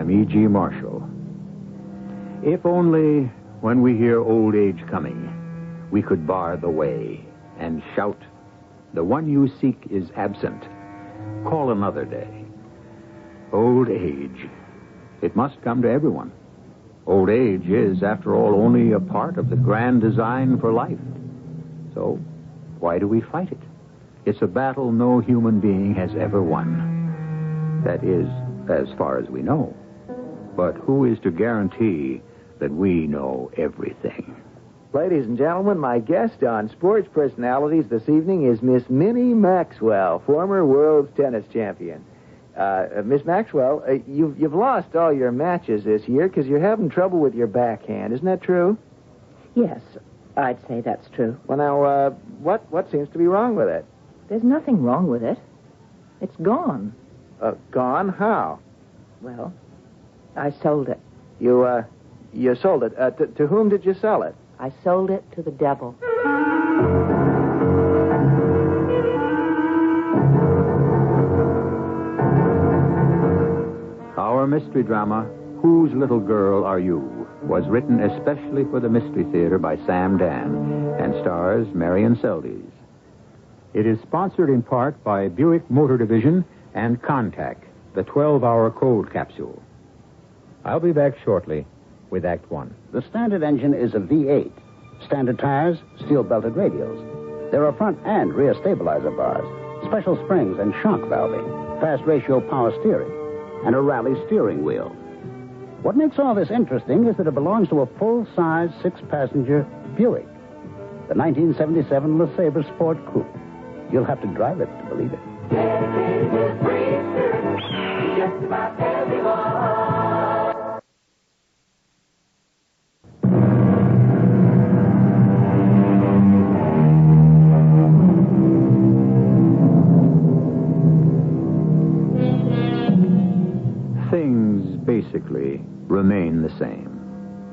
I'm E.G. Marshall. If only when we hear old age coming, we could bar the way and shout, "The one you seek is absent. Call another day." Old age. It must come to everyone. Old age is, after all, only a part of the grand design for life. So, why do we fight it? It's a battle no human being has ever won. That is, as far as we know. But who is to guarantee that we know everything? Ladies and gentlemen, my guest on Sports Personalities this evening is Miss Minnie Maxwell, former world tennis champion. Miss Maxwell, you've lost all your matches this year because you're having trouble with your backhand. Isn't that true? Yes, I'd say that's true. Well, now, what seems to be wrong with it? There's nothing wrong with it. It's gone. Gone? How? Well, I sold it. You sold it. To whom did you sell it? I sold it to the devil. Our mystery drama, Whose Little Girl Are You?, was written especially for the Mystery Theater by Sam Dann and stars Marian Seldes. It is sponsored in part by Buick Motor Division and Contact, the 12-hour cold capsule. I'll be back shortly with Act One. The standard engine is a V8. Standard tires, steel-belted radials. There are front and rear stabilizer bars, special springs and shock valving, fast ratio power steering, and a rally steering wheel. What makes all this interesting is that it belongs to a full-size, 6-passenger Buick, the 1977 LeSabre Sport Coupe. You'll have to drive it to believe it. Things basically remain the same.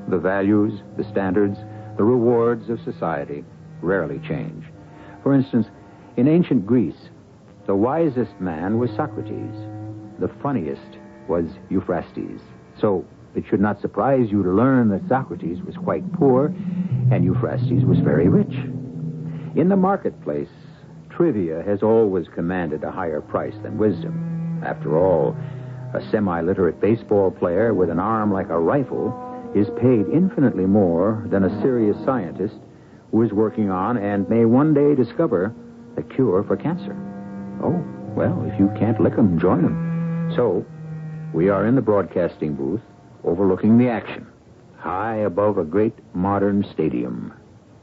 The values, the standards, the rewards of society rarely change. For instance, in ancient Greece, the wisest man was Socrates. The funniest was Euphrastes. So it should not surprise you to learn that Socrates was quite poor and Euphrastes was very rich. In the marketplace, trivia has always commanded a higher price than wisdom. After all, a semi-literate baseball player with an arm like a rifle is paid infinitely more than a serious scientist who is working on and may one day discover the cure for cancer. Oh, well, if you can't lick 'em, join 'em. So, we are in the broadcasting booth overlooking the action, high above a great modern stadium.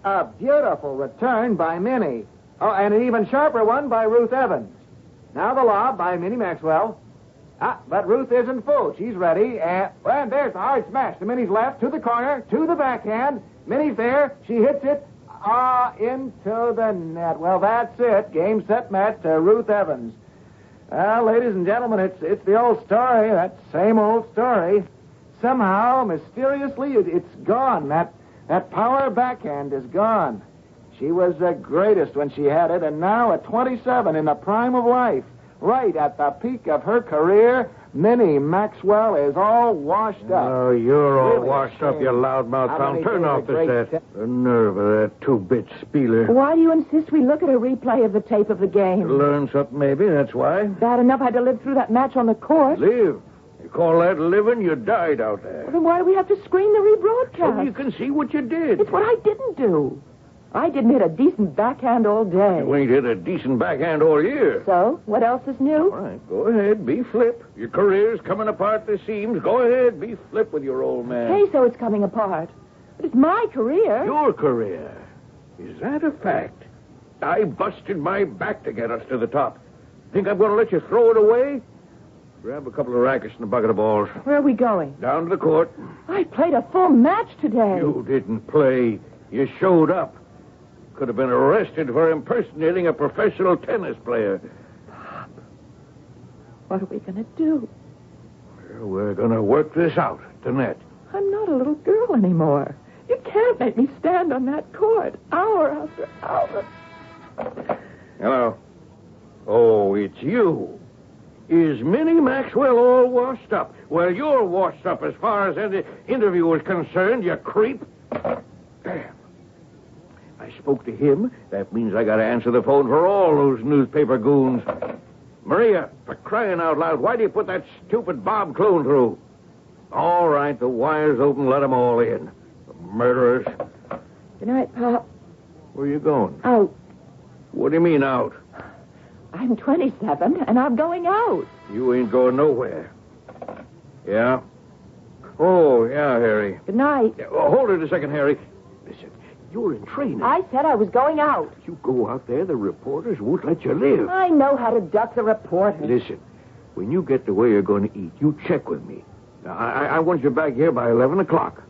A beautiful return by Minnie. Oh, and an even sharper one by Ruth Evans. Now the lob by Minnie Maxwell. But Ruth isn't full. She's ready. And there's the hard smash to Minnie's left, to the corner, to the backhand. Minnie's there. She hits it. Into the net. Well, that's it. Game, set, match to Ruth Evans. Well, ladies and gentlemen, it's the old story. That same old story. Somehow, mysteriously, it's gone. That power backhand is gone. She was the greatest when she had it, and now at 27, in the prime of life, right at the peak of her career, Minnie Maxwell is all washed up. Oh, you're all Really washed up, you loudmouth How clown. many Turn days off of the great set. The nerve of that two-bit spieler. Why do you insist we look at a replay of the tape of the game? Learn something, maybe, that's why. Bad enough I had to live through that match on the court. Live. You call that living? You died out there. Well, then why do we have to screen the rebroadcast? So you can see what you did. It's what I didn't do. I didn't hit a decent backhand all day. You ain't hit a decent backhand all year. So, what else is new? All right, go ahead, be flip. Your career's coming apart the seams. Go ahead, be flip with your old man. Hey, so it's coming apart. But it's my career. Your career. Is that a fact? I busted my back to get us to the top. Think I'm going to let you throw it away? Grab a couple of rackets and a bucket of balls. Where are we going? Down to the court. I played a full match today. You didn't play. You showed up. Could have been arrested for impersonating a professional tennis player. Pop, what are we going to do? Well, we're going to work this out at the net. I'm not a little girl anymore. You can't make me stand on that court hour after hour. Hello. Oh, it's you. Is Minnie Maxwell all washed up? Well, you're washed up as far as any interview is concerned, you creep. Damn. I spoke to him. That means I got to answer the phone for all those newspaper goons. Maria, for crying out loud, why do you put that stupid Bob Clune through? All right, the wire's open. Let them all in. The murderers. Good night, Pop. Where you going? Out. What do you mean out? I'm 27, and I'm going out. You ain't going nowhere. Yeah? Oh, yeah, Harry. Good night. Yeah, hold it a second, Harry. Listen, you're in training. I said I was going out. You go out there, the reporters won't let you live. I know how to duck the reporters. Listen, when you get to where you're going to eat, you check with me. Now, I want you back here by 11 o'clock.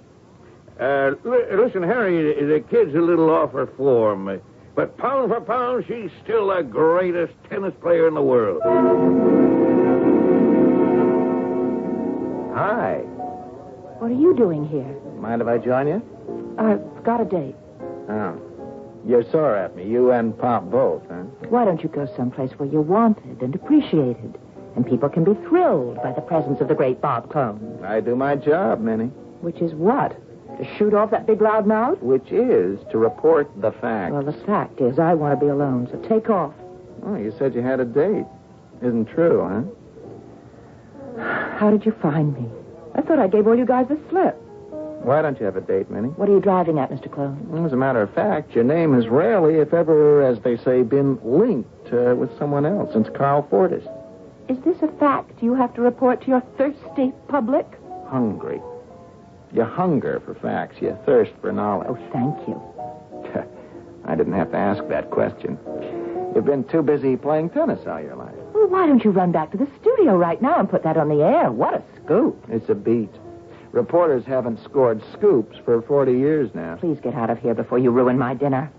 Listen, Harry, the kid's a little off her form. But pound for pound, she's still the greatest tennis player in the world. Hi. What are you doing here? Mind if I join you? I've got a date. Oh. You're sore at me, you and Pop both, huh? Why don't you go someplace where you're wanted and appreciated, and people can be thrilled by the presence of the great Bob Clune? I do my job, Minnie. Which is what? To shoot off that big loud mouth? Which is to report the facts. Well, the fact is, I want to be alone, so take off. Oh, you said you had a date. Isn't true, huh? How did you find me? I thought I gave all you guys the slip. Why don't you have a date, Minnie? What are you driving at, Mr. Clune? As a matter of fact, your name has rarely, if ever, as they say, been linked with someone else since Carl Fortis. Is this a fact you have to report to your thirsty public? Hungry. You hunger for facts. You thirst for knowledge. Oh, thank you. I didn't have to ask that question. You've been too busy playing tennis all your life. Well, why don't you run back to the studio right now and put that on the air? What a scoop. It's a beat. Reporters haven't scored scoops for 40 years now. Please get out of here before you ruin my dinner.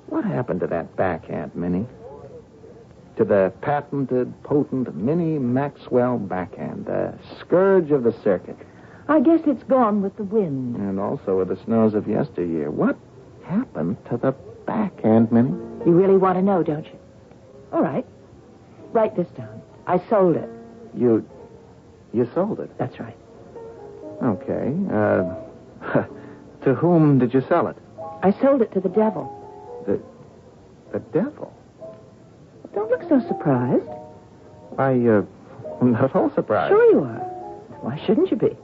What happened to that backhand, Minnie? To the patented, potent Minnie Maxwell backhand, the scourge of the circuit. I guess it's gone with the wind. And also with the snows of yesteryear. What happened to the backhand, Minnie? You really want to know, don't you? All right. Write this down. I sold it. You sold it? That's right. Okay. To whom did you sell it? I sold it to the devil. The devil? Don't look so surprised. I'm not at all surprised. Sure you are. Why shouldn't you be?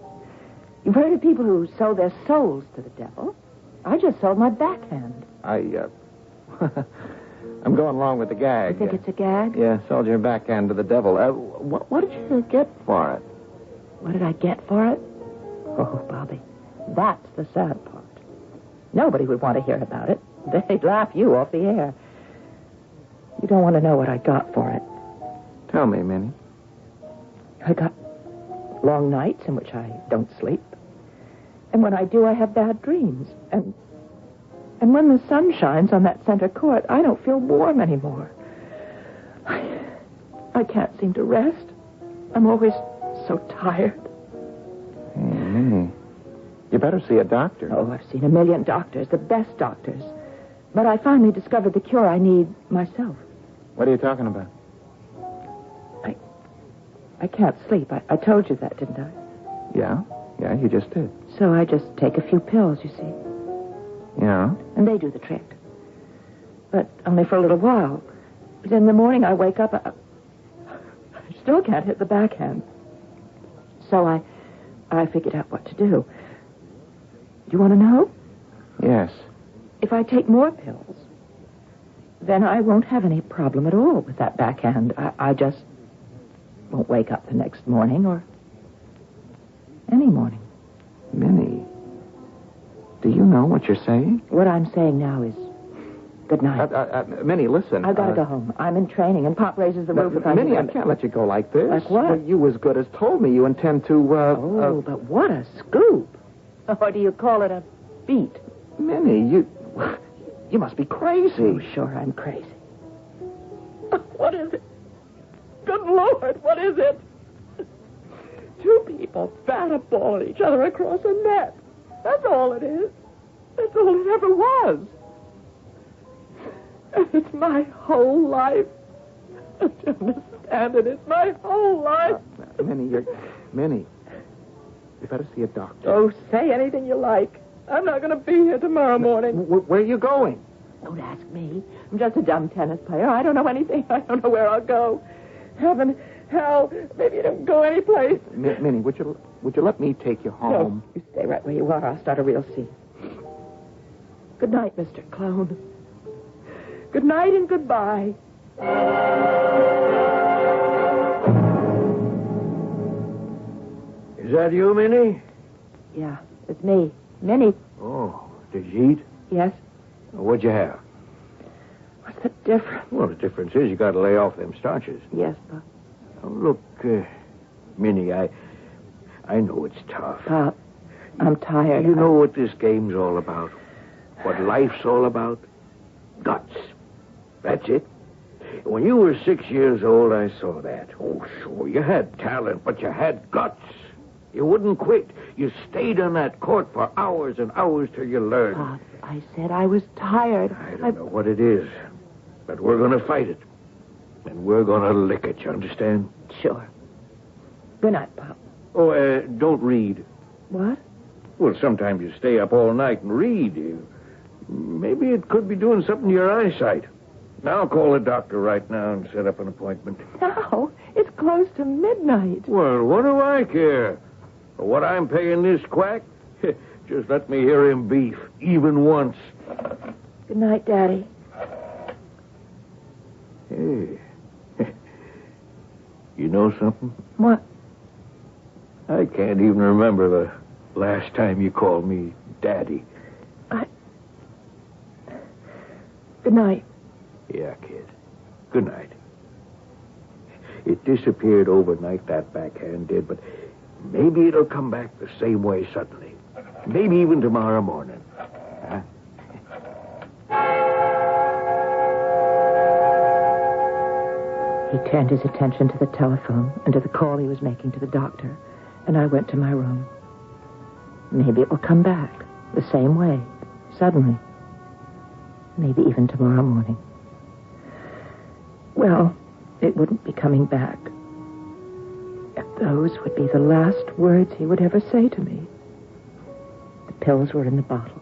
You've heard of people who sold their souls to the devil. I just sold my backhand. I'm going along with the gag. You think it's a gag? Yeah, sold your backhand to the devil. What did you get for it? What did I get for it? Oh, Bobby, that's the sad part. Nobody would want to hear about it. They'd laugh you off the air. You don't want to know what I got for it. Tell me, Minnie. I got long nights in which I don't sleep. And when I do, I have bad dreams. And when the sun shines on that center court, I don't feel warm anymore. I can't seem to rest. I'm always so tired. Hey, Minnie, you better see a doctor. Oh, I've seen a million doctors, the best doctors. But I finally discovered the cure I need myself. What are you talking about? I can't sleep. I told you that, didn't I? Yeah, you just did. So I just take a few pills, you see. Yeah? And they do the trick. But only for a little while. But in the morning I wake up, I still can't hit the backhand. So I figured out what to do. Do you want to know? Yes. If I take more pills, then I won't have any problem at all with that backhand. I just won't wake up the next morning or any morning. Minnie, do you know what you're saying? What I'm saying now is good night. Minnie, listen. I've got to go home. I'm in training, and Pop raises the roof if I Minnie, need I him. can't let you go like this. Like what? Well, you as good as told me you intend to, but what a scoop. Or do you call it a beat? Minnie, you must be crazy. Oh, sure, I'm crazy. What is it? Good Lord, what is it? Two people bat a ball at each other across a net. That's all it is. That's all it ever was. And it's my whole life. Don't you understand? understanding it my whole life. Minnie, you better see a doctor. Oh, say anything you like. I'm not going to be here tomorrow morning. Where are you going? Don't ask me. I'm just a dumb tennis player. I don't know anything. I don't know where I'll go. Heaven, hell, maybe you don't go anyplace. Minnie, would you let me take you home? No, you stay right where you are. I'll start a real scene. Good night, Mr. Clone. Good night and goodbye. Is that you, Minnie? Yeah, it's me. Minnie. Oh, did you eat? Yes? What'd you have? What's the difference? Well, the difference is you got to lay off them starches. Yes, Pop. Oh, look, Minnie, I know it's tough. Pop, I'm tired. You know what this game's all about? What life's all about? Guts. That's it. When you were 6 years old, I saw that. Oh, sure, you had talent, but you had guts. You wouldn't quit. You stayed on that court for hours and hours till you learned. Pop, I said I was tired. I don't know what it is, but we're going to fight it. And we're going to lick it, you understand? Sure. Good night, Pop. Oh, don't read. What? Well, sometimes you stay up all night and read. Maybe it could be doing something to your eyesight. Now I'll call the doctor right now and set up an appointment. No, it's close to midnight. Well, what do I care? For what I'm paying this quack? Just let me hear him beef, even once. Good night, Daddy. Hey. You know something? What? I can't even remember the last time you called me Daddy. Good night. Yeah, kid. Good night. It disappeared overnight, that backhand did, but maybe it'll come back the same way suddenly. Maybe even tomorrow morning. Huh? He turned his attention to the telephone and to the call he was making to the doctor, and I went to my room. Maybe it will come back the same way, suddenly. Maybe even tomorrow morning. Well, it wouldn't be coming back. If those would be the last words he would ever say to me. The pills were in the bottle.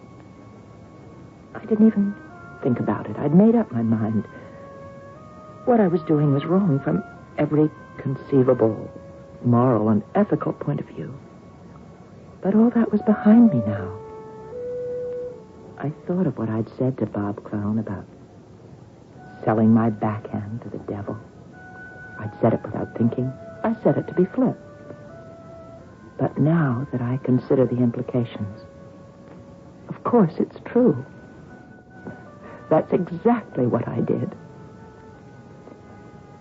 I didn't even think about it. I'd made up my mind. What I was doing was wrong from every conceivable moral and ethical point of view. But all that was behind me now. I thought of what I'd said to Bob Clown about selling my backhand to the devil. I'd said it without thinking. I said it to be flip. But now that I consider the implications, of course it's true. That's exactly what I did.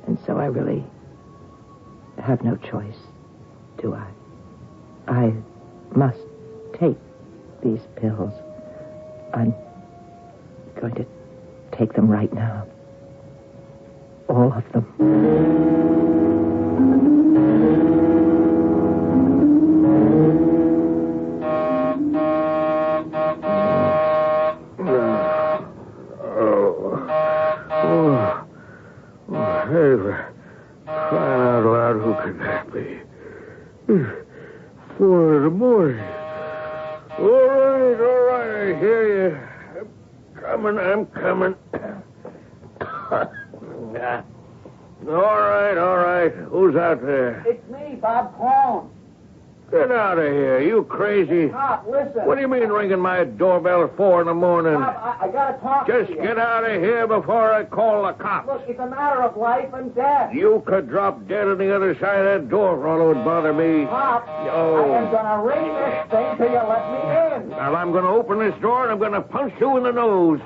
And so I really have no choice, do I? I must take these pills. I'm going to take them right now. All of them. Hey, for crying out loud, who could that be? 4 in the morning. All right, I hear you. I'm coming. All right. Who's out there? It's me, Bob Clone. Get out of here, you crazy. Pop, listen. What do you mean ringing my doorbell at 4 in the morning? Pop, I gotta talk Just to you. get out of here before I call the cops. Look, it's a matter of life and death. You could drop dead on the other side of that door for all it would bother me. Pop, Oh. I am gonna ring this thing till you let me in. Well, I'm going to open this door and I'm going to punch you in the nose.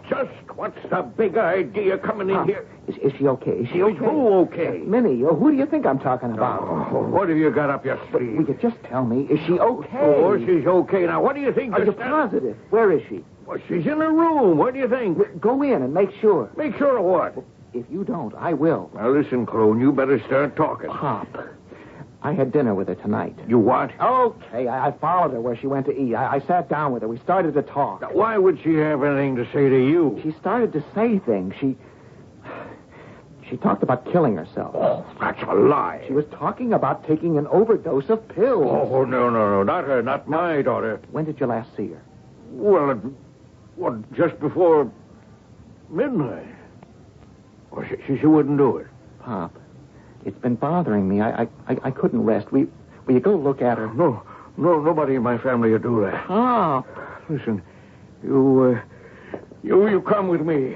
Just what's the big idea coming in here? Is she okay? Is she Is okay? who okay? Minnie, who do you think I'm talking about? Oh, what have you got up your Will sleeve? you just tell me, is she okay? Oh, she's okay. Now, what do you think? Are you positive? Where is she? Well, she's in her room. What do you think? Go in and make sure. Make sure of what? If you don't, I will. Now, listen, Clone, you better start talking. Pop, I had dinner with her tonight. You what? Okay, I followed her where she went to eat. I sat down with her. We started to talk. Now, why would she have anything to say to you? She started to say things. She She talked about killing herself. Oh, that's a lie. She was talking about taking an overdose of pills. Oh, no. Not her. Not my daughter. When did you last see her? Well, just before midnight. Oh, she wouldn't do it. Pop, it's been bothering me. I couldn't rest. Will you go look at her? No, nobody in my family will do that. Pop. Listen, you come with me.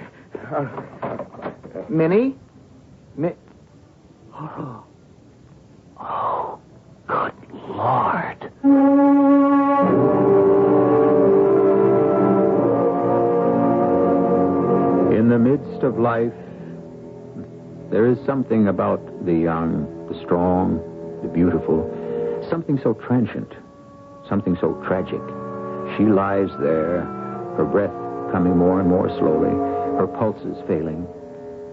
Minnie? Oh, good Lord. In the midst of life, there is something about the young, the strong, the beautiful, something so transient, something so tragic. She lies there, her breath coming more and more slowly, her pulses failing.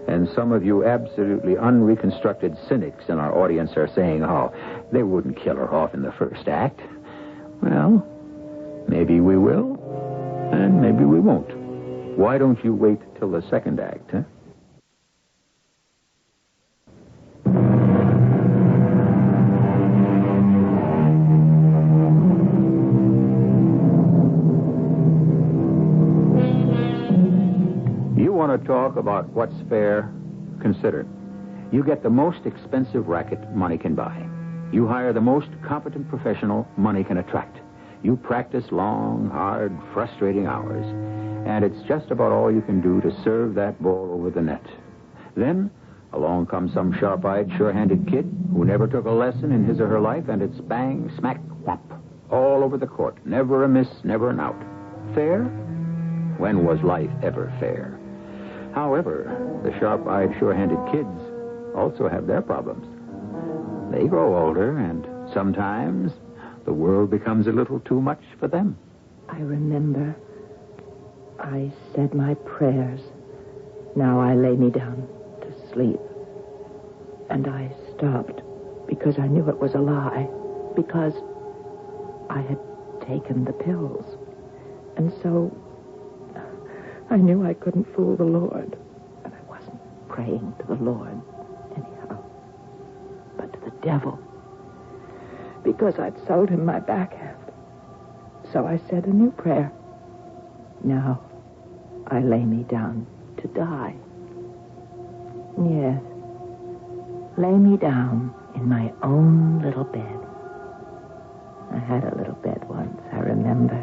And some of you absolutely unreconstructed cynics in our audience are saying, oh, they wouldn't kill her off in the first act. Well, maybe we will, and maybe we won't. Why don't you wait till the second act, huh? You want to talk about what's fair? Consider. You get the most expensive racket money can buy. You hire the most competent professional money can attract. You practice long, hard, frustrating hours. And it's just about all you can do to serve that ball over the net. Then, along comes some sharp-eyed, sure-handed kid who never took a lesson in his or her life, and it's bang, smack, whomp, all over the court. Never a miss, never an out. Fair? When was life ever fair? However, the sharp-eyed, sure-handed kids also have their problems. They grow older, and sometimes the world becomes a little too much for them. I remember I said my prayers. Now I lay me down to sleep. And I stopped because I knew it was a lie. Because I had taken the pills. And so I knew I couldn't fool the Lord. And I wasn't praying to the Lord anyhow, but to the devil. Because I'd sold him my backhand. So I said a new prayer. Now I lay me down to die. Yes, lay me down in my own little bed. I had a little bed once, I remember.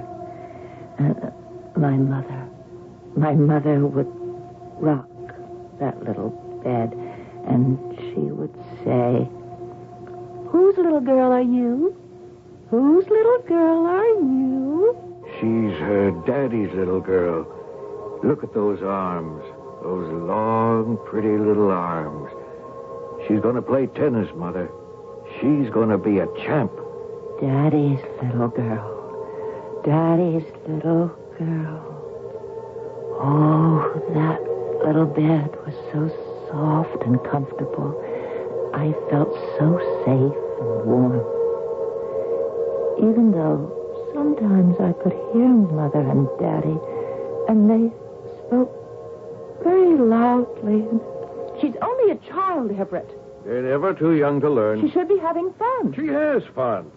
And my mother would rock that little bed, and she would say, "Whose little girl are you? Whose little girl are you?" She's her daddy's little girl. Look at those arms. Those long, pretty little arms. She's going to play tennis, Mother. She's going to be a champ. Daddy's little girl. Daddy's little girl. Oh, that little bed was so soft and comfortable. I felt so safe and warm. Even though sometimes I could hear Mother and Daddy, and they spoke very loudly. She's only a child, Everett. They're never too young to learn. She should be having fun. She has fun.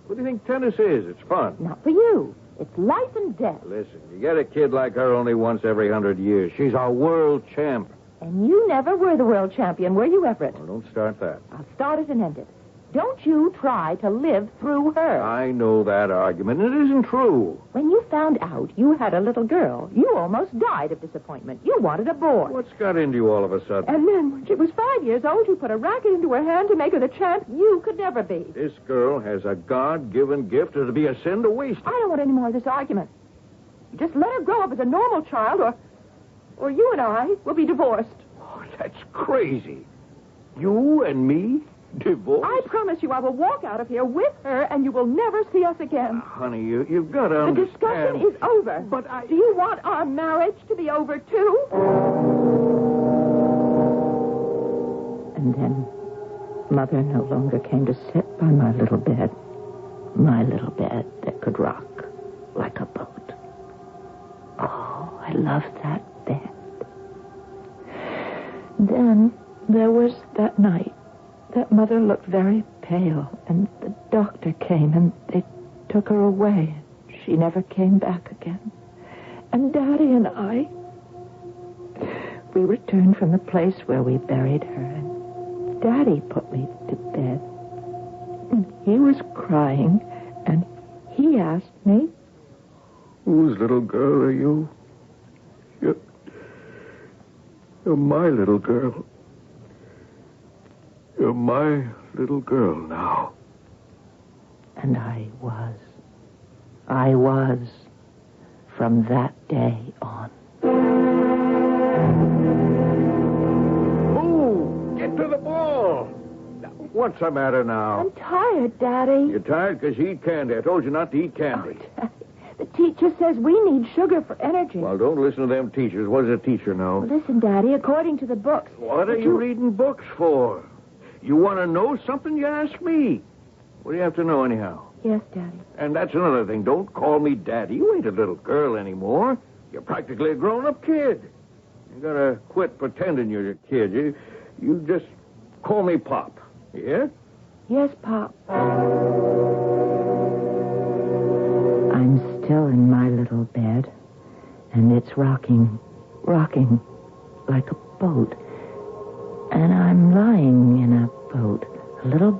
What do you think tennis is? It's fun. Not for you. It's life and death. Listen, you get a kid like her only once every 100 years. She's a world champ. And you never were the world champion, were you, Everett? Well, don't start that. I'll start it and end it. Don't you try to live through her. I know that argument. It isn't true. When you found out you had a little girl, you almost died of disappointment. You wanted a boy. What's got into you all of a sudden? And then, when she was 5 years old, you put a racket into her hand to make her the champ you could never be. This girl has a God-given gift. It'll be a sin to waste it. I don't want any more of this argument. Just let her grow up as a normal child, or you and I will be divorced. Oh, that's crazy. You and me? Divorce? I promise you I will walk out of here with her, and you will never see us again. Honey, you've got to The understand. discussion is over. But Do you want our marriage to be over, too? And then Mother no longer came to sit by my little bed that could rock like a boat. Oh, I loved that bed. Then There was that night that Mother looked very pale, and the doctor came, and they took her away. She never came back again. And Daddy and I, we returned from the place where we buried her, and Daddy put me to bed. And he was crying, and he asked me, Whose little girl are you? You're my little girl. You're my little girl now. And I was. I was from that day on. Oh, get to the ball. What's the matter now? I'm tired, Daddy. You're tired because you eat candy. I told you not to eat candy. Oh, Daddy. The teacher says we need sugar for energy. Well, don't listen to them teachers. What does a teacher know? Well, listen, Daddy, according to the books... What are you reading books for? You want to know something, you ask me. What do you have to know anyhow? Yes, Daddy. And that's another thing. Don't call me Daddy. You ain't a little girl anymore. You're practically a grown-up kid. You gotta quit pretending you're a kid. You just call me Pop. Yeah? Yes, Pop. I'm still in my little bed, and it's rocking like a boat. And I'm lying in a boat, a little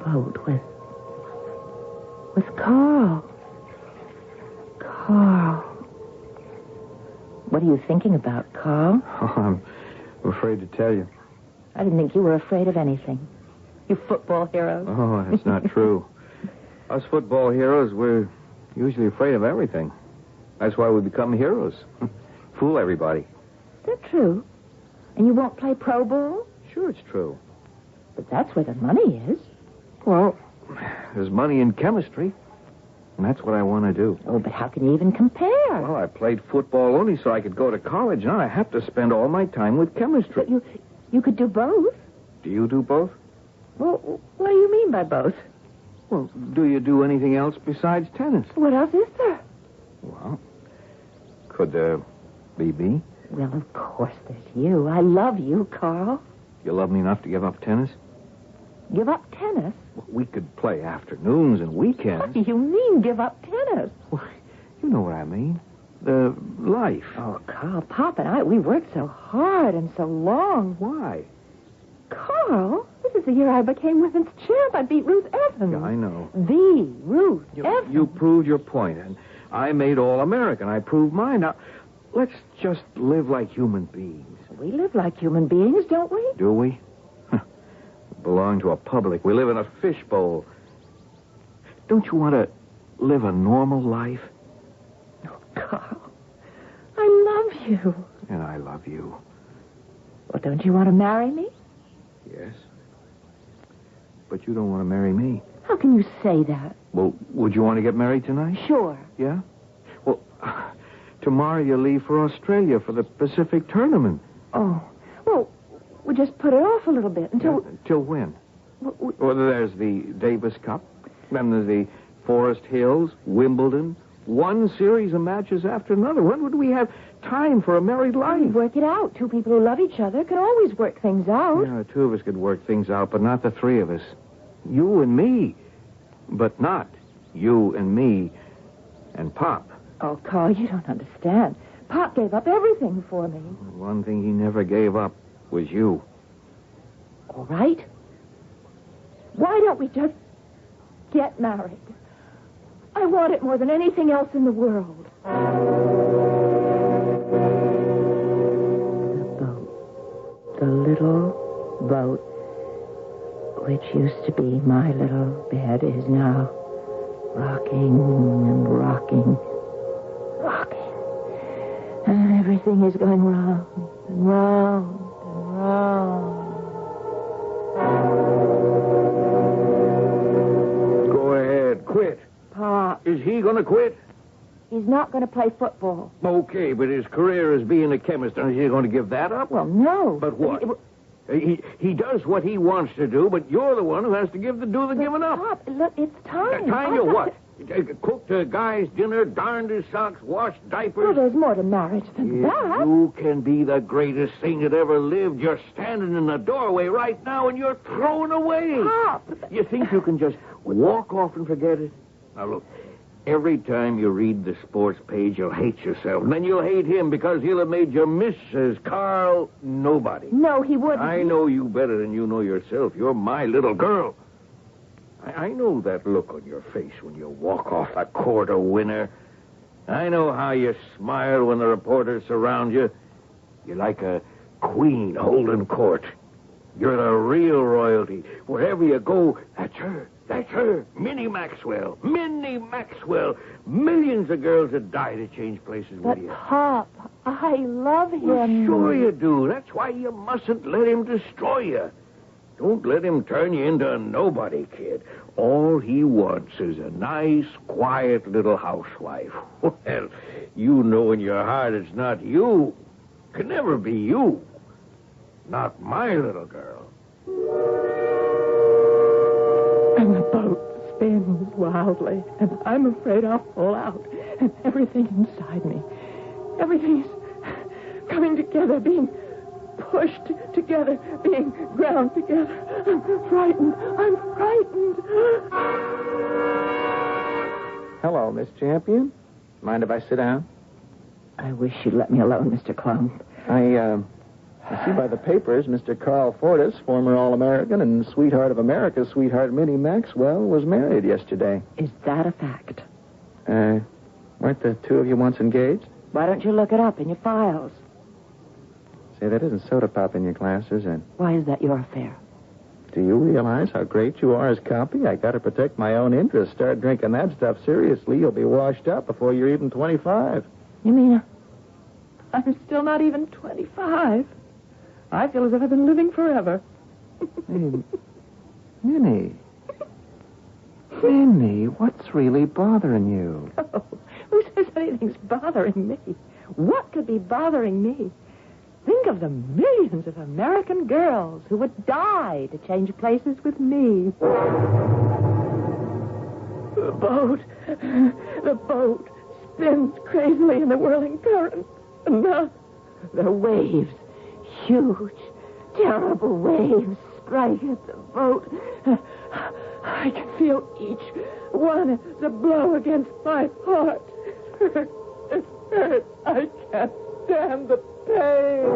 boat with Carl. Carl. What are you thinking about, Carl? Oh, I'm afraid to tell you. I didn't think you were afraid of anything. You football heroes. Oh, that's not true. Us football heroes, we're usually afraid of everything. That's why we become heroes. Fool everybody. Is that true? And you won't play pro ball? Sure, it's true. But that's where the money is. Well, there's money in chemistry. And that's what I want to do. Oh, but how can you even compare? Well, I played football only so I could go to college. Now I have to spend all my time with chemistry. But you could do both. Do you do both? Well, what do you mean by both? Well, do you do anything else besides tennis? What else is there? Well, could there be me? Well, of course there's you. I love you, Carl. You love me enough to give up tennis? Give up tennis? Well, we could play afternoons and weekends. What do you mean, give up tennis? Well, you know what I mean. The life. Oh, Carl, Pop and I, we worked so hard and so long. Why? Carl, this is the year I became women's champ. I beat Ruth Evans. Yeah, I know. The Ruth Evans. You proved your point, and I made All-American. I proved mine. Now, let's just live like human beings. We live like human beings, don't we? Do we? We belong to a public. We live in a fishbowl. Don't you want to live a normal life? Oh, Carl, I love you. And I love you. Well, don't you want to marry me? Yes. But you don't want to marry me. How can you say that? Well, would you want to get married tonight? Sure. Yeah? Well, tomorrow you leave for Australia for the Pacific tournament. Oh, well, we'll just put it off a little bit until... Till when? Well, there's the Davis Cup, then there's the Forest Hills, Wimbledon, one series of matches after another. When would we have time for a married life? Work it out. Two people who love each other can always work things out. Yeah, two of us could work things out, but not the three of us. You and me, but not you and me and Pop. Oh, Carl, you don't understand. Pop gave up everything for me. One thing he never gave up was you. All right. Why don't we just get married? I want it more than anything else in the world. The boat. The little boat, which used to be my little bed, is now rocking and rocking, rocking. And everything is going round and round and round. Go ahead, quit. Pop, Is he going to quit? he's not going to play football. Okay, but his career as being a chemist, is he going to give that up? Well, no. But what? He does what he wants to do, but you're the one who has to do the giving up. Pop, look, it's time. Time I to have what? Cooked a guy's dinner, darned his socks, washed diapers. Well, there's more to marriage than that. You can be the greatest thing that ever lived. You're standing in the doorway right now, and you're thrown away. Pop! You think you can just walk off and forget it? Now, look. Every time you read the sports page, you'll hate yourself. And then you'll hate him because he'll have made you Mrs. Carl Nobody. No, he wouldn't. I know you better than you know yourself. You're my little girl. I know that look on your face when you walk off the court a winner. I know how you smile when the reporters surround you. You're like a queen holding court. You're the real royalty. Wherever you go, that's her. That's her. Minnie Maxwell. Minnie Maxwell. Millions of girls would die to change places with you. But, Pop, I love him. Well, sure you do. That's why you mustn't let him destroy you. Don't let him turn you into a nobody, kid. All he wants is a nice, quiet little housewife. Well, you know in your heart it's not you. Can never be you. Not my little girl. And the boat spins wildly, and I'm afraid I'll fall out. And everything inside me, everything's coming together, being pushed together, being ground together. I'm frightened. I'm frightened. Hello, Miss Champion. Mind if I sit down? I wish you'd let me alone, Mr. Clone. I see by the papers Mr. Carl Fortis, former All-American and sweetheart of America, sweetheart Minnie Maxwell, was married yesterday. Is that a fact? Weren't the two of you once engaged? Why don't you look it up in your files? Say, that isn't soda pop in your glass, is it? Why is that your affair? Do you realize how great you are as copy? I gotta protect my own interests. Start drinking that stuff seriously, you'll be washed up before you're even 25. You mean I'm still not even 25? I feel as if I've been living forever. Hey, Minnie. Minnie, what's really bothering you? Oh, who says anything's bothering me? What could be bothering me? Think of the millions of American girls who would die to change places with me. The boat spins crazily in the whirling current. And the waves, huge, terrible waves, strike at the boat. I can feel each one as a blow against my heart. It hurts. I can't stand the pain.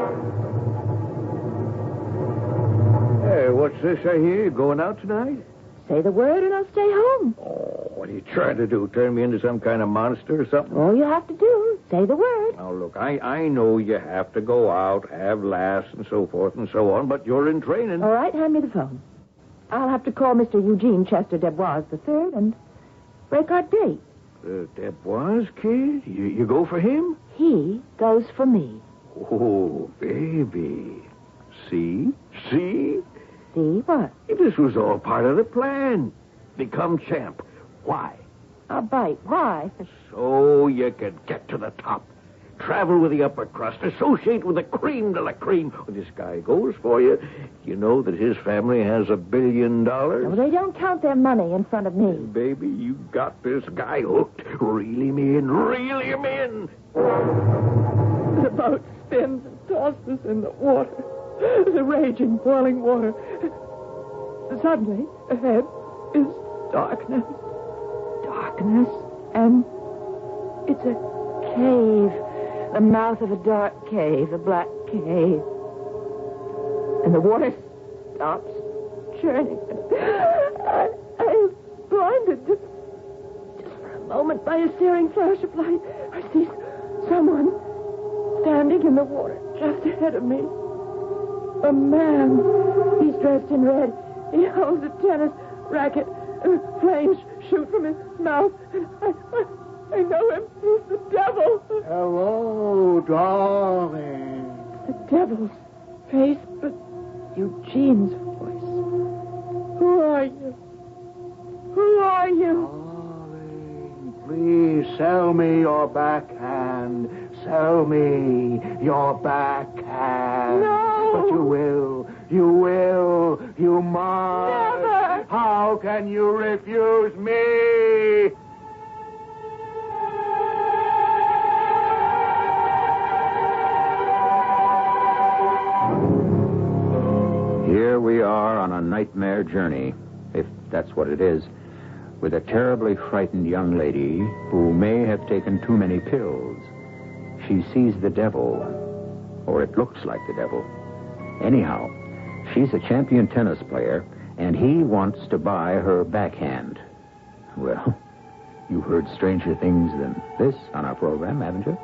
Hey, what's this I hear? You going out tonight? Say the word and I'll stay home. Oh, what are you trying to do? Turn me into some kind of monster or something? All you have to do, say the word. Now, look, I know you have to go out, have laughs, and so forth and so on, but you're in training. All right, hand me the phone. I'll have to call Mr. Eugene Chester Debois III and break our date. Debois, kid? You go for him? He goes for me. Oh, baby. See? See what? This was all part of the plan. Become champ. Why? I'll bite. Why? So you can get to the top. Travel with the upper crust. Associate with the cream de la cream. When this guy goes for you, you know that his family has $1 billion. Well, they don't count their money in front of me. Baby, you got this guy hooked. Reel him in. Reel him in. The boat spins and tosses in the water. The raging, boiling water. Suddenly, ahead is darkness. Darkness. And it's a cave. The mouth of a dark cave, a black cave. And the water stops churning. I am blinded just for a moment by a searing flash of light. I see someone standing in the water just ahead of me. A man. He's dressed in red. He holds a tennis racket. And flames shoot from his mouth. And I know him. He's the devil. Hello, darling. The devil's face, but Eugene's voice. Who are you? Who are you? Darling, please sell me your backhand. Sell me your backhand. No. But you will. You must. Never. How can you refuse me? Here we are on a nightmare journey, if that's what it is, with a terribly frightened young lady who may have taken too many pills. She sees the devil, or it looks like the devil. Anyhow, she's a champion tennis player, and he wants to buy her backhand. Well, you've heard stranger things than this on our program, haven't you?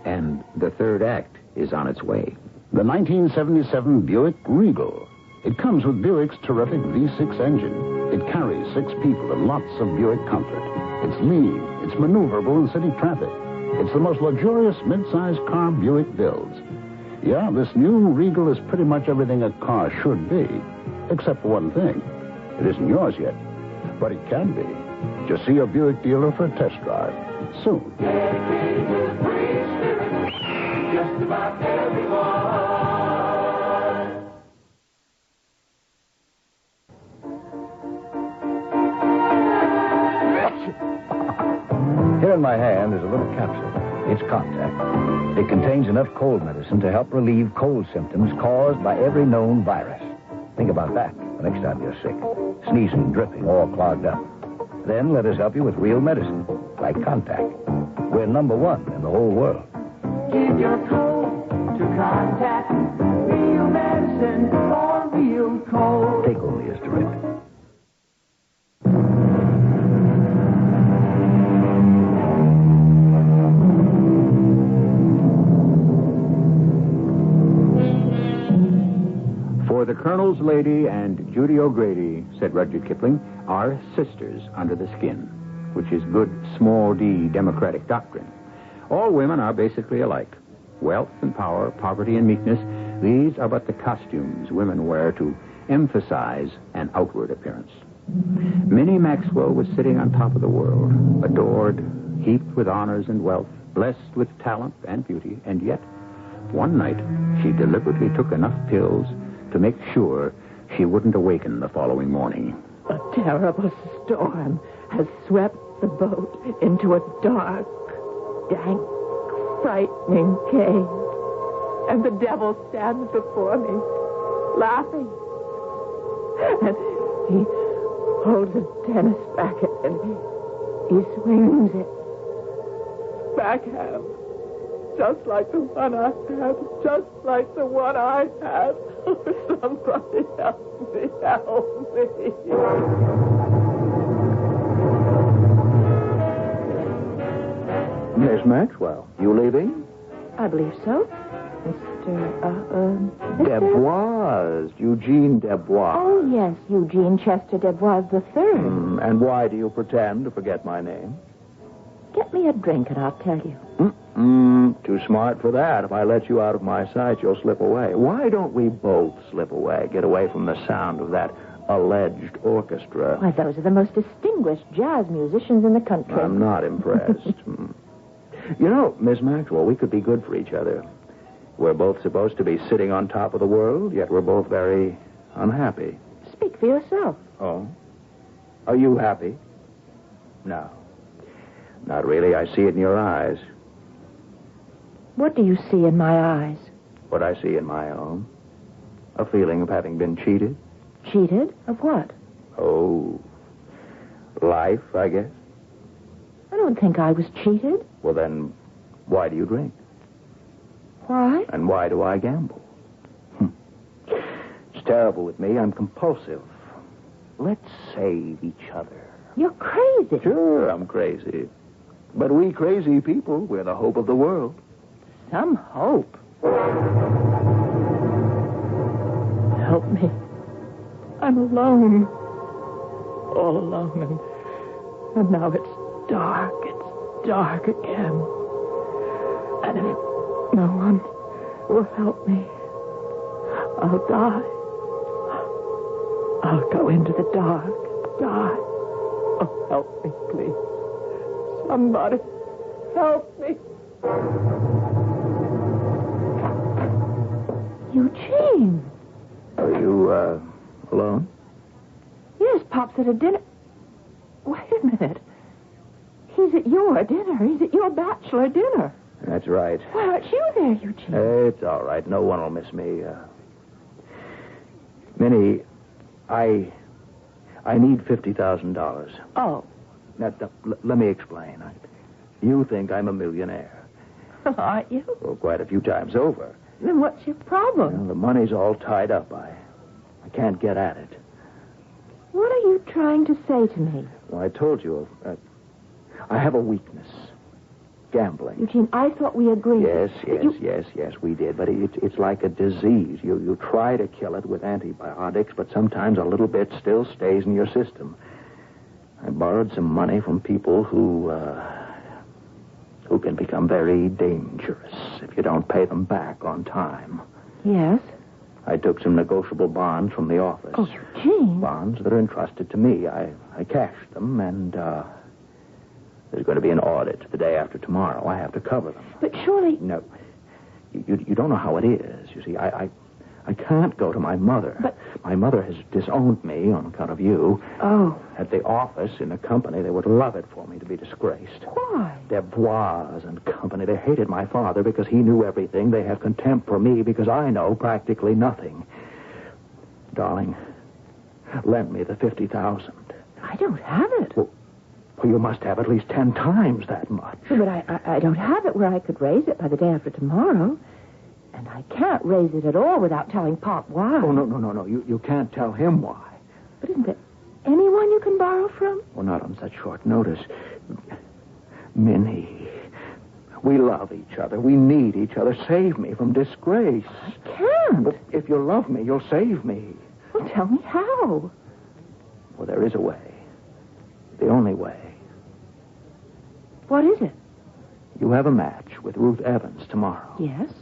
And the third act is on its way. The 1977 Buick Regal. It comes with Buick's terrific V6 engine. It carries 6 people and lots of Buick comfort. It's lean. It's maneuverable in city traffic. It's the most luxurious mid-sized car Buick builds. Yeah, this new Regal is pretty much everything a car should be, except for one thing. It isn't yours yet, but it can be. Just see your Buick dealer for a test drive soon. Just about everyone. Here in my hand is a little capsule. It's contact. It contains enough cold medicine to help relieve cold symptoms caused by every known virus. Think about that the next time you're sick. Sneezing, dripping, all clogged up. Then let us help you with real medicine, like contact. We're #1 in the whole world. Give your cold to contact. Real medicine for real cold. Take only as directed. For the Colonel's Lady and Judy O'Grady, said Rudyard Kipling, are sisters under the skin, which is good small d democratic doctrine. All women are basically alike. Wealth and power, poverty and meekness, these are but the costumes women wear to emphasize an outward appearance. Minnie Maxwell was sitting on top of the world, adored, heaped with honors and wealth, blessed with talent and beauty, and yet, one night, she deliberately took enough pills to make sure she wouldn't awaken the following morning. A terrible storm has swept the boat into a dark, dank, frightening cave. And the devil stands before me, laughing. And he holds a tennis racket and he swings it. Backhand. Just like the one I had. Just like the one I had. Somebody help me, help me. Miss Maxwell, you leaving? I believe so. Mr. Deboise, Eugene Deboise. Oh, yes, Eugene Chester Deboise III. And why do you pretend to forget my name? Get me a drink and I'll tell you. Too smart for that. If I let you out of my sight, you'll slip away. Why don't we both slip away, get away from the sound of that alleged orchestra? Why, those are the most distinguished jazz musicians in the country. I'm not impressed. You know, Miss Maxwell, we could be good for each other. We're both supposed to be sitting on top of the world, yet we're both very unhappy. Speak for yourself. Oh? Are you happy? No. Not really. I see it in your eyes. What do you see in my eyes? What I see in my own. A feeling of having been cheated. Cheated? Of what? Oh, life, I guess. I don't think I was cheated. Well, then, why do you drink? Why? And why do I gamble? It's terrible with me. I'm compulsive. Let's save each other. You're crazy. Sure, I'm crazy. But we crazy people, we're the hope of the world. Some hope. Help me. I'm alone. All alone. And now it's dark. It's dark again. And if no one will help me, I'll die. I'll go into the dark. Die. Oh, help me, please. Somebody help me. Eugene. Are you, alone? Yes, Pop's at a dinner. Wait a minute. He's at your dinner. He's at your bachelor dinner. That's right. Why aren't you there, Eugene? It's all right. No one will miss me. Minnie, I need $50,000. Oh. Now, let me explain. You think I'm a millionaire. Aren't you? Well, quite a few times over. Then what's your problem? Well, the money's all tied up. I can't get at it. What are you trying to say to me? Well, I told you, I have a weakness. Gambling. Eugene, I thought we agreed. Yes, we did. But it's like a disease. You try to kill it with antibiotics, but sometimes a little bit still stays in your system. I borrowed some money from people who can become very dangerous if you don't pay them back on time. Yes? I took some negotiable bonds from the office. Oh, Eugene. Bonds that are entrusted to me. I cashed them, and there's going to be an audit the day after tomorrow. I have to cover them. But surely... No. You don't know how it is. You see, I can't go to my mother. But... My mother has disowned me on account of you. Oh. At the office, in the company, they would love it for me to be disgraced. Why? Debois and company. They hated my father because he knew everything. They have contempt for me because I know practically nothing. Darling, lend me the $50,000. I don't have it. Well, you must have at least 10 times that much. But I don't have it where I could raise it by the day after tomorrow. And I can't raise it at all without telling Pop why. Oh, no. You can't tell him why. But isn't there anyone you can borrow from? Well, not on such short notice. Minnie, we love each other. We need each other. Save me from disgrace. I can't. But if you love me, you'll save me. Well, tell me how. Well, there is a way. The only way. What is it? You have a match with Ruth Evans tomorrow. Yes?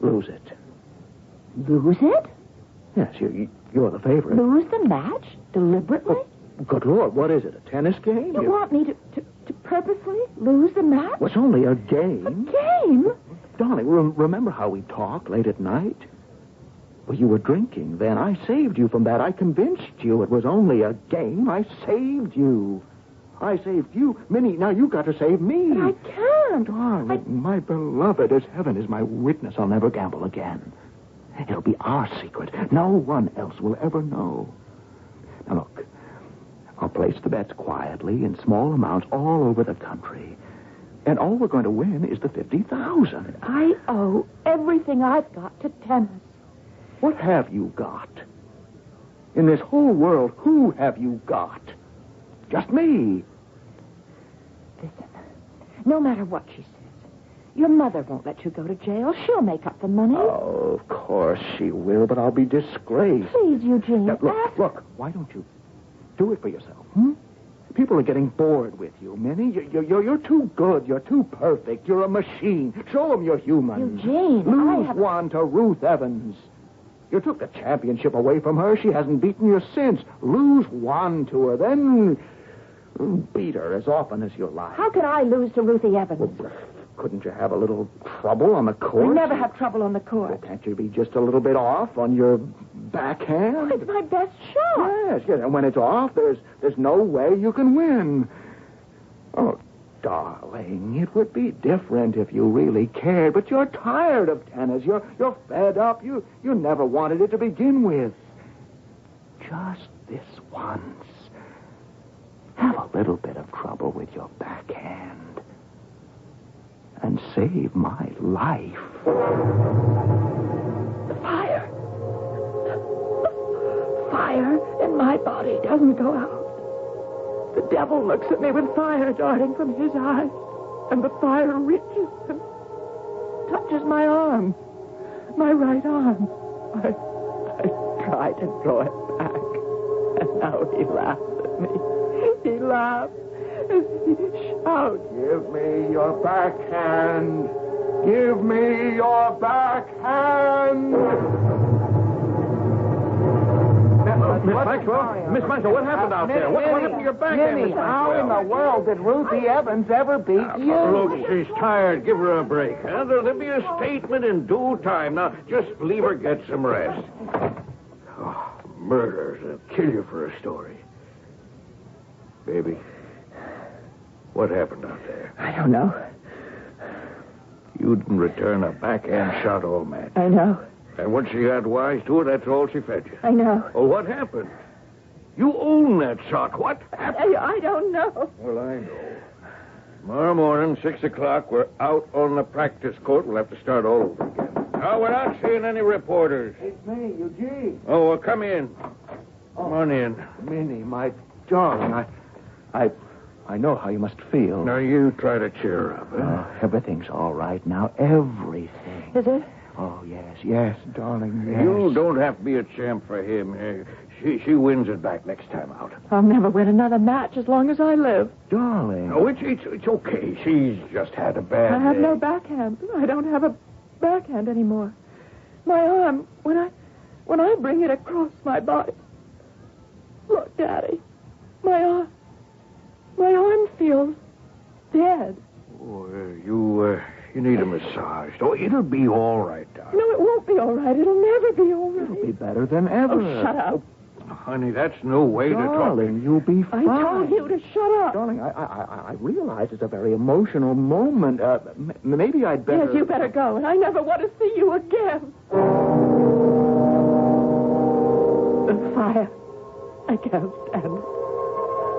Lose it. Lose it? Yes, you're the favorite. Lose the match? Deliberately? Good Lord, what is it, a tennis game? You want me to purposely lose the match? Well, it's only a game. A game? Darling, remember how we talked late at night? Well, you were drinking then. I saved you from that. I convinced you it was only a game. I saved you. I saved you. Minnie, now you got to save me. But I can't. Darling, my beloved, as heaven is my witness, I'll never gamble again. It'll be our secret. No one else will ever know. Now, look, I'll place the bets quietly in small amounts all over the country. And all we're going to win is the $50,000. I owe everything I've got to tennis. What have you got? In this whole world, who have you got? Just me. Listen, no matter what she says, your mother won't let you go to jail. She'll make up the money. Oh, of course she will, but I'll be disgraced. Please, Eugene. Now, look, why don't you do it for yourself, People are getting bored with you, Minnie. You're too good. You're too perfect. You're a machine. Show them you're human. Eugene, Lose one to Ruth Evans. You took the championship away from her. She hasn't beaten you since. Lose one to her, then beat her as often as you like. How can I lose to Ruthie Evans? Well, couldn't you have a little trouble on the court? We never have trouble on the court. Well, can't you be just a little bit off on your backhand? It's my best shot. Yes. And when it's off, there's no way you can win. Oh, darling, it would be different if you really cared, but you're tired of tennis. You're fed up. You never wanted it to begin with. Just this once. Have a little bit of trouble with your backhand. And save my life. The fire. Fire in my body doesn't go out. The devil looks at me with fire darting from his eyes, and the fire reaches and touches my arm, my right arm. I try to draw it back, and now he laughs at me. He laughs as he shouts, "Give me your backhand! Give me your backhand!" Miss Maxwell, what happened out there? What happened to your backhand, Minnie, Miss how in Maxwell? the world did Ruthie Evans ever beat you? Look, she's tired. Give her a break. There'll be a statement in due time. Now, just leave her get some rest. Oh, murders. They'll kill you for a story. Baby, what happened out there? I don't know. You didn't return a backhand shot all match. I know. And once she got wise to it, that's all she fed you. I know. Well, what happened? You own that sock. What happened? I don't know. Well, I know. Tomorrow morning, 6 o'clock, we're out on the practice court. We'll have to start all over again. No, we're not seeing any reporters. It's me, Eugene. Oh, well, come in. Come on in. Minnie, my darling, I know how you must feel. Now, you try to cheer her up, huh? Everything's all right now. Everything. Is it? Oh, yes, darling, yes. You don't have to be a champ for him. She wins it back next time out. I'll never win another match as long as I live. Darling. Oh, it's okay. She's just had a bad I have day. no backhand. I don't have a backhand anymore. My arm, when I bring it across my body. Look, Daddy. My arm feels dead. Oh, you need a massage. Oh, it'll be all right, darling. No, it won't be all right. It'll never be all right. It'll be better than ever. Oh, shut up. Honey, that's no way to talk. Darling, you'll be I fine. told you to shut up. Darling, I realize it's a very emotional moment. Maybe I'd better... Yes, you better go, and I never want to see you again. The fire. I can't stand it.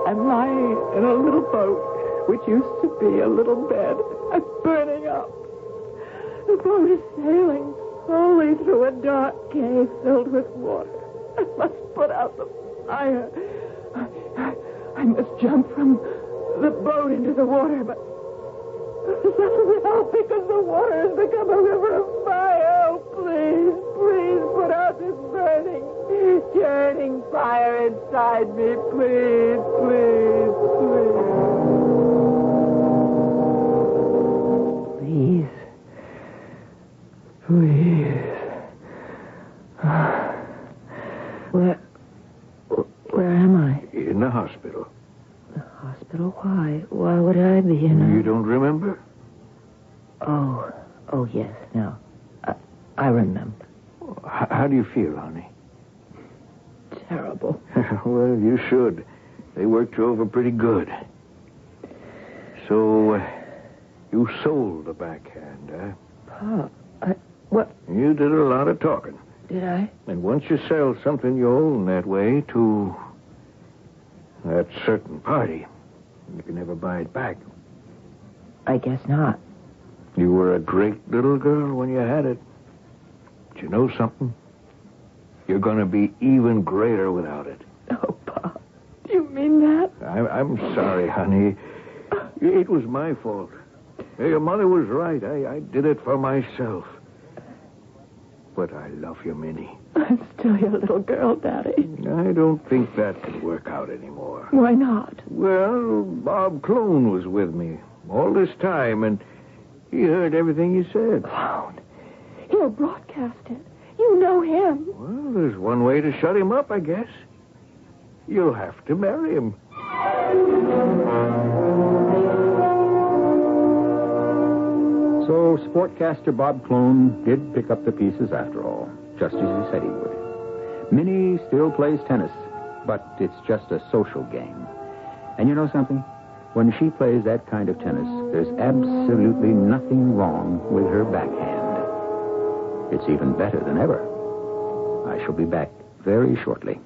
I'm lying in a little boat, which used to be a little bed. I'm burning up. The boat is sailing slowly through a dark cave filled with water. I must put out the fire. I must jump from the boat into the water, but it doesn't help because the water has become a river of fire. Oh, please put out this burning, yearning fire inside me. Please. Where am I? In the hospital. The hospital? Why? Why would I be in a... You don't remember? Oh, yes, no. I remember. How do you feel, honey? Terrible. Well, you should. They worked you over pretty good. So, you sold the backhand, huh? Pa, what? You did a lot of talking. Did I? And once you sell something you own that way to that certain party, you can never buy it back. I guess not. You were a great little girl when you had it. But you know something? You're going to be even greater without it. Oh, Pa, do you mean that? I'm sorry, honey. It was my fault. Your mother was right. I did it for myself. But I love you, Minnie. I'm still your little girl, Daddy. I don't think that can work out anymore. Why not? Well, Bob Clone was with me all this time, and he heard everything you said. Clone? He'll broadcast it. You know him. Well, there's one way to shut him up, I guess. You'll have to marry him. So sportcaster Bob Clone did pick up the pieces after all, just as he said he would. Minnie still plays tennis, but it's just a social game. And you know something? When she plays that kind of tennis, there's absolutely nothing wrong with her backhand. It's even better than ever. I shall be back very shortly.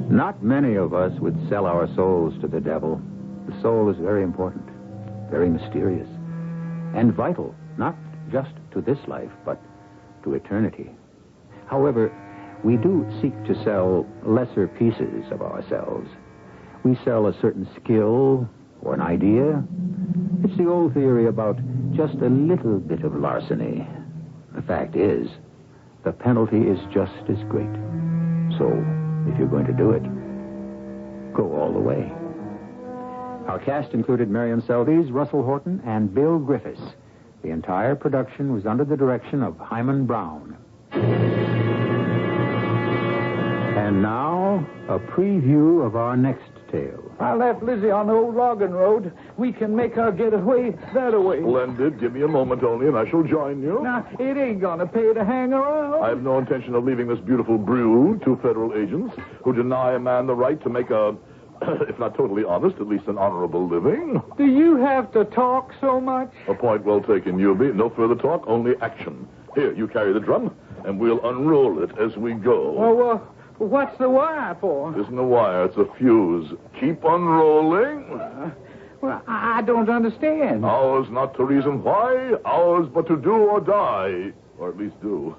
Not many of us would sell our souls to the devil. The soul is very important, very mysterious, and vital, not just to this life, but to eternity. However, we do seek to sell lesser pieces of ourselves. We sell a certain skill or an idea. It's the old theory about just a little bit of larceny. The fact is, the penalty is just as great. So, if you're going to do it, go all the way. Our cast included Marian, Seldes, Russell Horton, and Bill Griffis. The entire production was under the direction of Hyman Brown. And now, a preview of our next tale. I left Lizzie on the old logging road. We can make her get away that way. Splendid. Give me a moment only, and I shall join you. Now, it ain't gonna pay to hang around. I have no intention of leaving this beautiful brood to federal agents who deny a man the right to make a, if not totally honest, at least an honorable living. Do you have to talk so much? A point well taken, Newby. No further talk, only action. Here, you carry the drum, and we'll unroll it as we go. Well, what's the wire for? It isn't a wire, it's a fuse. Keep unrolling. Well, I don't understand. Ours not to reason why, ours but to do or die. Or at least do.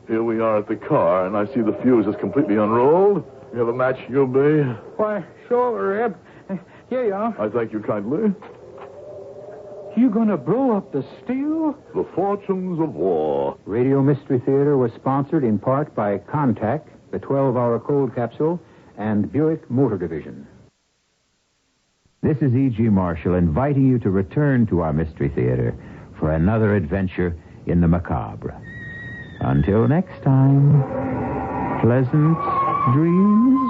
Here we are at the car, and I see the fuse is completely unrolled. You have a match, Newby? Why, sure, Reb. Here you are. I thank you kindly. You gonna blow up the steel? The fortunes of war. Radio Mystery Theater was sponsored in part by Contact, the 12-hour cold capsule, and Buick Motor Division. This is E.G. Marshall inviting you to return to our Mystery Theater for another adventure in the macabre. Until next time, pleasant dreams.